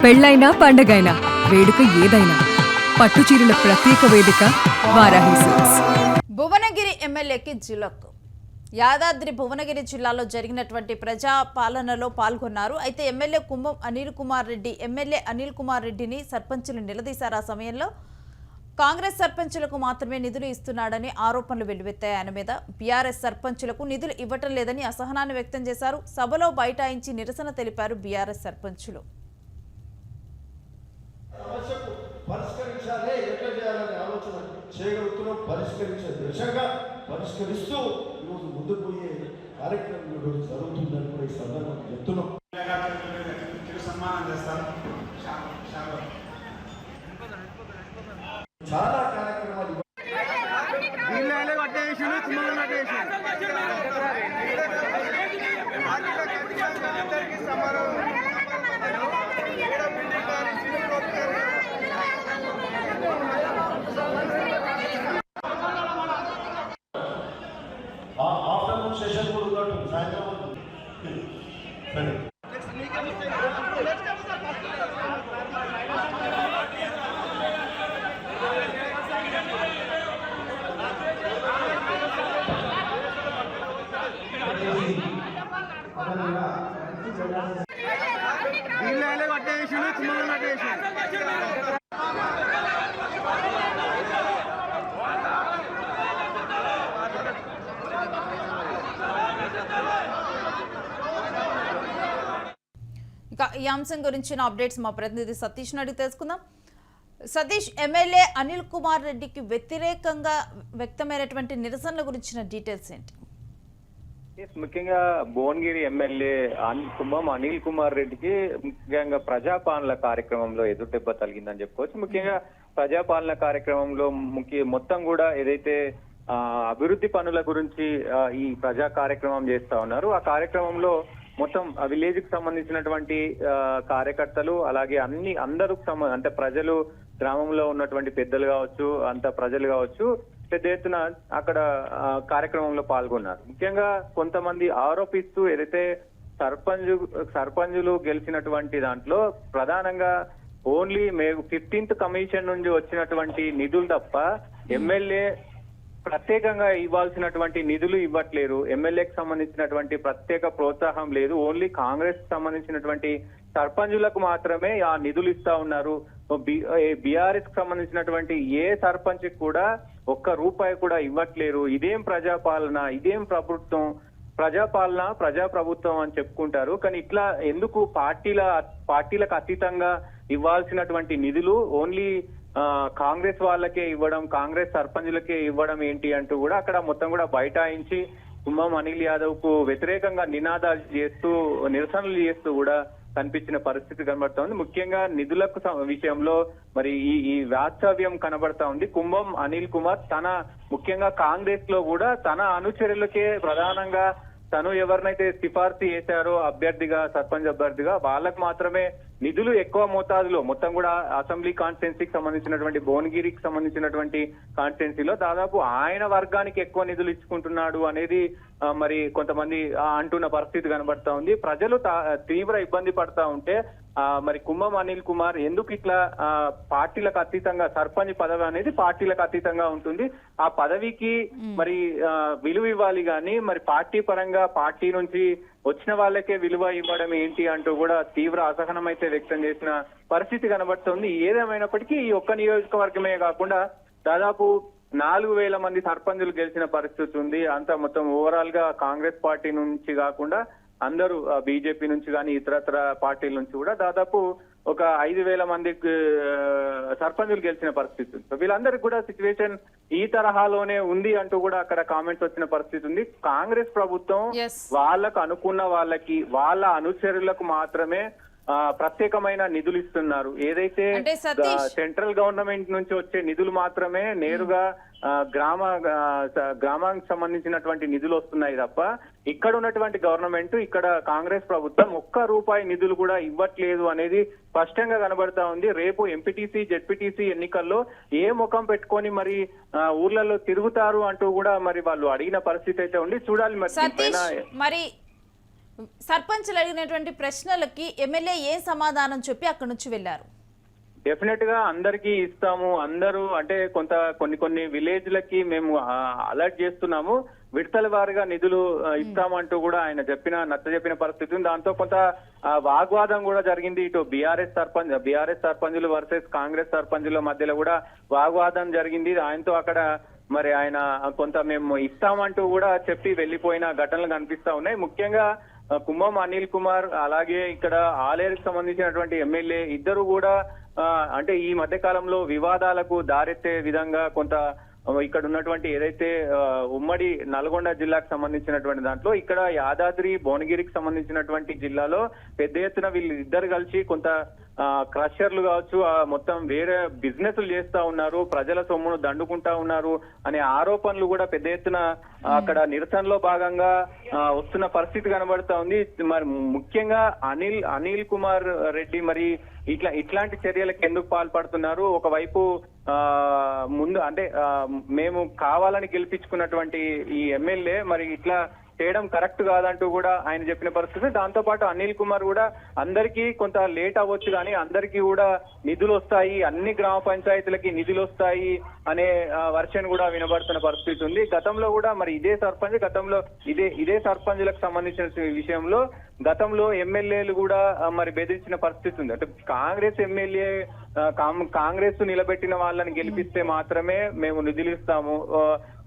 పెళ్ళైనా పండగైనా వేడుక ఏదైనా పట్టుచీరల ప్రత్యేక వేదిక వారాహి సిల్క్స్. భువనగిరి ఎమ్మెల్యేకి జిలక్. యాదాద్రి భువనగిరి జిల్లాలో జరిగినటువంటి ప్రజా పాలనలో పాల్గొన్నారు. అయితే ఎమ్మెల్యే కుంభం అనిల్ కుమార్ రెడ్డిని సర్పంచులు నిలదీశారు. ఆ సమయంలో కాంగ్రెస్ సర్పంచులకు మాత్రమే నిధులు ఇస్తున్నాడని ఆరోపణలు వెల్లువెత్తాయి. ఆయన మీద బీఆర్ఎస్ సర్పంచులకు నిధులు ఇవ్వటం లేదని అసహనాన్ని వ్యక్తం చేశారు. సభలో బైఠాయించి నిరసన తెలిపారు బీఆర్ఎస్ సర్పంచులు. సమస్యకు పరిష్కరించాలి, ఎట్లా చేయాలనే ఆలోచన చేయగలుగుతున్నాం. పరిష్కరించే దిశగా పరిష్కరిస్తూ ఈరోజు ముందు పోయే కార్యక్రమం ఈరోజు జరుగుతుందని కూడా ఈ సందర్భంగా చెప్తున్నాం. చాలా కార్యక్రమాలు ఆఫ్టర్నూన్ సెషన్ కూడా ఉన్నట్టు సాయంత్రం సరే. ఇక ఈ అంశం గురించిన అప్డేట్స్ మా ప్రతినిధి సతీష్ అడిగి తెలుసుకుందాం. సతీష్, ఎమ్మెల్యే అనిల్ కుమార్ రెడ్డికి వ్యతిరేకంగా వ్యక్తమైనటువంటి నిరసనల గురించిన డీటెయిల్స్ ఏంటి? ముఖ్యంగా భువనగిరి ఎమ్మెల్యే కుంభం అనిల్ కుమార్ రెడ్డికి ముఖ్యంగా ప్రజాపాలన కార్యక్రమంలో ఎదురుదెబ్బ తగిలిందని చెప్పుకోవచ్చు. ముఖ్యంగా ప్రజాపాలన కార్యక్రమంలో మొత్తం కూడా ఏదైతే అభివృద్ధి పనుల గురించి ఈ ప్రజా కార్యక్రమం చేస్తా ఉన్నారు. ఆ కార్యక్రమంలో మొత్తం విలేజ్ కి సంబంధించినటువంటి కార్యకర్తలు అలాగే అందరూ అంటే ప్రజలు, గ్రామంలో ఉన్నటువంటి పెద్దలు కావచ్చు, అంత ప్రజలు కావచ్చు, పెద్ద ఎత్తున అక్కడ కార్యక్రమంలో పాల్గొన్నారు. ముఖ్యంగా కొంతమంది ఆరోపిస్తూ ఏదైతే సర్పంచులు గెలిచినటువంటి దాంట్లో ప్రధానంగా ఓన్లీ 15th కమిషన్ నుంచి వచ్చినటువంటి నిధులు తప్ప ఎమ్మెల్యే ప్రత్యేకంగా ఇవ్వాల్సినటువంటి నిధులు ఇవ్వట్లేరు. ఎమ్మెల్యేకి సంబంధించినటువంటి ప్రత్యేక ప్రోత్సాహం లేదు. ఓన్లీ కాంగ్రెస్ సంబంధించినటువంటి సర్పంచులకు మాత్రమే ఆ నిధులు ఇస్తా ఉన్నారు. బీఆర్ఎస్ కి సంబంధించినటువంటి ఏ సర్పంచ్ కూడా ఒక్క రూపాయి కూడా ఇవ్వట్లేరు. ఇదేం ప్రజాపాలన, ఇదేం ప్రభుత్వం, ప్రజాపాలన ప్రజాప్రభుత్వం అని చెప్పుకుంటారు. కానీ ఇట్లా ఎందుకు పార్టీలకు అతీతంగా ఇవ్వాల్సినటువంటి నిధులు ఓన్లీ కాంగ్రెస్ వాళ్ళకే ఇవ్వడం, కాంగ్రెస్ సర్పంచులకే ఇవ్వడం ఏంటి అంటూ కూడా అక్కడ మొత్తం కూడా బైఠాయించి కుంభం అనిల్ యాదవ్ కు వ్యతిరేకంగా నినాదాలు చేస్తూ నిరసనలు చేస్తూ కూడా కనిపించిన పరిస్థితి కనబడతా ఉంది. ముఖ్యంగా నిధులకు విషయంలో మరి ఈ వాస్తవ్యం కనబడతా ఉంది. కుంభం అనిల్ కుమార్ ముఖ్యంగా కాంగ్రెస్ లో కూడా తన అనుచరులకే ప్రధానంగా తను ఎవరినైతే సిఫార్సు చేశారో అభ్యర్థిగా, సర్పంచ్ అభ్యర్థిగా వాళ్ళకు మాత్రమే నిధులు ఎక్కువ మోతాదులో మొత్తం కూడా అసెంబ్లీ కాన్స్టిట్యున్సీకి సంబంధించినటువంటి భువనగిరికి సంబంధించినటువంటి కాన్స్టిట్యున్సీలో దాదాపు ఆయన వర్గానికి ఎక్కువ నిధులు ఇచ్చుకుంటున్నాడు అనేది మరి కొంతమంది అంటున్న పరిస్థితి కనబడతా ఉంది. ప్రజలు తీవ్ర ఇబ్బంది పడతా ఉంటే మరి కుంభం అనిల్ కుమార్ ఎందుకు ఇట్లా పార్టీలకు అతీతంగా, సర్పంచ్ పదవి అనేది పార్టీలకు అతీతంగా ఉంటుంది, ఆ పదవికి మరి విలువ ఇవ్వాలి కానీ మరి పార్టీ పరంగా పార్టీ నుంచి వచ్చిన వాళ్ళకే విలువ ఇవ్వడం ఏంటి అంటూ కూడా తీవ్ర అసహనం అయితే వ్యక్తం చేసిన పరిస్థితి కనబడుతుంది. ఏదేమైనప్పటికీ ఈ ఒక్క నియోజకవర్గమే కాకుండా దాదాపు 4,000 మంది సర్పంచులు గెలిచిన పరిస్థితి ఉంది. అంతా మొత్తం ఓవరాల్ గా కాంగ్రెస్ పార్టీ నుంచి కాకుండా అందరూ బీజేపీ నుంచి కానీ ఇతరత్ర పార్టీల నుంచి కూడా దాదాపు ఒక 5,000 మంది సర్పంచులు గెలిచిన పరిస్థితి ఉంది. సో వీళ్ళందరికీ కూడా సిచ్యువేషన్ ఈ తరహాలోనే ఉంది అంటూ కూడా అక్కడ కామెంట్స్ వచ్చిన పరిస్థితి ఉంది. కాంగ్రెస్ ప్రభుత్వం వాళ్ళకు అనుకున్న వాళ్ళకి, వాళ్ళ అనుచరులకు మాత్రమే ప్రత్యేకమైన నిధులు ఇస్తున్నారు. ఏదైతే సెంట్రల్ గవర్నమెంట్ నుంచి వచ్చే నిధులు మాత్రమే నేరుగా గ్రామానికి సంబంధించినటువంటి నిధులు వస్తున్నాయి తప్ప ఇక్కడ ఉన్నటువంటి గవర్నమెంట్, ఇక్కడ కాంగ్రెస్ ప్రభుత్వం ఒక్క రూపాయి నిధులు కూడా ఇవ్వట్లేదు అనేది స్పష్టంగా కనబడతా ఉంది. రేపు ఎంపీటీసీ, జెడ్పీటీసీ ఎన్నికల్లో ఏ ముఖం పెట్టుకొని మరి ఊర్లలో తిరుగుతారు అంటూ కూడా మరి వాళ్ళు అడిగిన పరిస్థితి అయితే ఉంది. చూడాలి మరి సర్పంచ్లు అడిగినటువంటి ప్రశ్నలకి ఎమ్మెల్యే ఏం సమాధానం చెప్పి అక్కడి నుంచి వెళ్లారు? డెఫినెట్ గా అందరికీ ఇస్తాము, అందరూ అంటే కొన్ని విలేజ్లకి మేము అలర్ట్ చేస్తున్నాము, విడతల వారిగా నిధులు ఇస్తామంటూ కూడా ఆయన నచ్చజెప్పిన పరిస్థితి ఉంది. దాంతో కొంత వాగ్వాదం కూడా జరిగింది. ఇటు బీఆర్ఎస్ సర్పంచులు వర్సెస్ కాంగ్రెస్ సర్పంచుల మధ్యలో కూడా వాగ్వాదం జరిగింది. ఆయనతో అక్కడ మరి ఆయన కొంత మేము ఇస్తామంటూ కూడా చెప్పి వెళ్లిపోయిన ఘటనలు కనిపిస్తా ఉన్నాయి. ముఖ్యంగా కుంభం అనిల్ కుమార్ అలాగే ఇక్కడ ఆలేరుకు సంబంధించినటువంటి ఎమ్మెల్యే ఇద్దరు కూడా అంటే ఈ మధ్య కాలంలో వివాదాలకు దారెత్తే విధంగా కొంత ఇక్కడ ఉన్నటువంటి ఏదైతే ఉమ్మడి నల్గొండ జిల్లాకు సంబంధించినటువంటి దాంట్లో ఇక్కడ యాదాద్రి భువనగిరికి సంబంధించినటువంటి జిల్లాలో పెద్ద ఎత్తున వీళ్ళు ఇద్దరు కలిసి కొంత క్రషర్లు కావచ్చు మొత్తం వేరే బిజినెస్లు చేస్తా ఉన్నారు, ప్రజల సొమ్మును దండుకుంటా ఉన్నారు అనే ఆరోపణలు కూడా పెద్ద ఎత్తున అక్కడ నిరసనలో భాగంగా వస్తున్న పరిస్థితి కనబడతా ఉంది. మరి ముఖ్యంగా అనిల్ కుమార్ రెడ్డి మరి ఇట్లాంటి చర్యలకు ఎందుకు పాల్పడుతున్నారు? ఒకవైపు ముందు అంటే మేము కావాలని గెలిపించుకున్నటువంటి ఈ ఎమ్మెల్యే మరి ఇట్లా చేయడం కరెక్ట్ కాదంటూ కూడా ఆయన చెప్పిన పరిస్థితి. దాంతో పాటు అనిల్ కుమార్ కూడా అందరికీ కొంత లేట్ అవ్వచ్చు కానీ అందరికీ కూడా నిధులు వస్తాయి, అన్ని గ్రామ పంచాయతీలకి నిధులు వస్తాయి అనే వర్షన్ కూడా వినబడుతున్న పరిస్థితి ఉంది. గతంలో కూడా మరి ఇదే సర్పంచులకు సంబంధించిన విషయంలో గతంలో ఎమ్మెల్యేలు కూడా మరి బెదిరించిన పరిస్థితి ఉంది. అంటే కాంగ్రెస్ ఎమ్మెల్యే కాంగ్రెస్ నిలబెట్టిన వాళ్ళని గెలిపిస్తే మాత్రమే మేము నిధులు ఇస్తాము,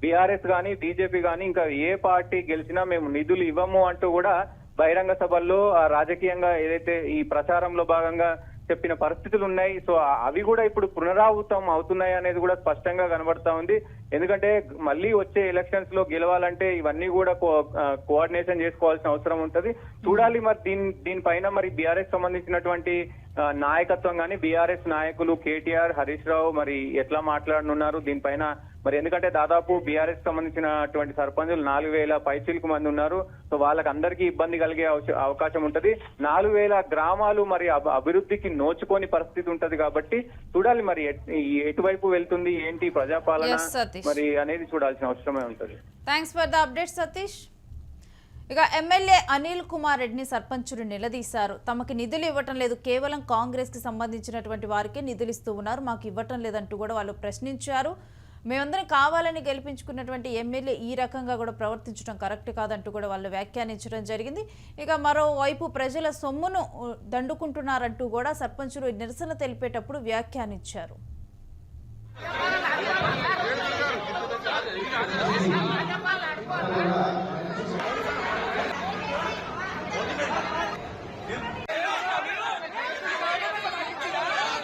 బీఆర్ఎస్ గానీ బీజేపీ గానీ ఇంకా ఏ పార్టీ గెలిచినా మేము నిధులు ఇవ్వము అంటూ కూడా బహిరంగ సభల్లో రాజకీయంగా ఏదైతే ఈ ప్రచారంలో భాగంగా చెప్పిన పరిస్థితులు ఉన్నాయి. సో అవి కూడా ఇప్పుడు పునరావృతం అవుతున్నాయి అనేది కూడా స్పష్టంగా కనబడతా ఉంది. ఎందుకంటే మళ్ళీ వచ్చే ఎలక్షన్స్ లో గెలవాలంటే ఇవన్నీ కూడా కోఆర్డినేషన్ చేసుకోవాల్సిన అవసరం ఉంటది. చూడాలి మరి దీనిపైన మరి బీఆర్ఎస్ సంబంధించినటువంటి నాయకత్వం కానీ బీఆర్ఎస్ నాయకులు కేటీఆర్, హరీష్ రావు మరి ఎట్లా మాట్లాడనున్నారు దీనిపైన. మరి ఎందుకంటే దాదాపు బీఆర్ఎస్ సంబంధించినటువంటి సర్పంచులు 4,000 పైచిలకు మంది ఉన్నారు. సో వాళ్ళకి అందరికీ ఇబ్బంది కలిగే అవకాశం ఉంటది. 4,000 గ్రామాలు మరి అభివృద్ధికి నోచుకోని పరిస్థితి ఉంటది. కాబట్టి చూడాలి మరి ఎటువైపు వెళ్తుంది ఏంటి ప్రజాపాలన మరి అనేది చూడాల్సిన అవసరమే ఉంటది. Thanks for the update Satish. ఇక ఎమ్మెల్యే అనిల్ కుమార్ రెడ్డిని సర్పంచులు నిలదీశారు. తమకి నిధులు ఇవ్వటం లేదు, కేవలం కాంగ్రెస్ కి సంబంధించినటువంటి వారికే నిధులు ఇస్తూ ఉన్నారు, మాకు ఇవ్వటం లేదంటూ కూడా వాళ్ళు ప్రశ్నించారు. మేమందరం కావాలని గెలిపించుకున్నటువంటి ఎమ్మెల్యే ఈ రకంగా కూడా ప్రవర్తించడం కరెక్ట్ కాదంటూ కూడా వాళ్ళు వ్యాఖ్యానించడం జరిగింది. ఇక మరోవైపు ప్రజల సొమ్మును దండుకుంటున్నారంటూ కూడా సర్పంచులు నిరసన తెలిపేటప్పుడు వ్యాఖ్యానించారు.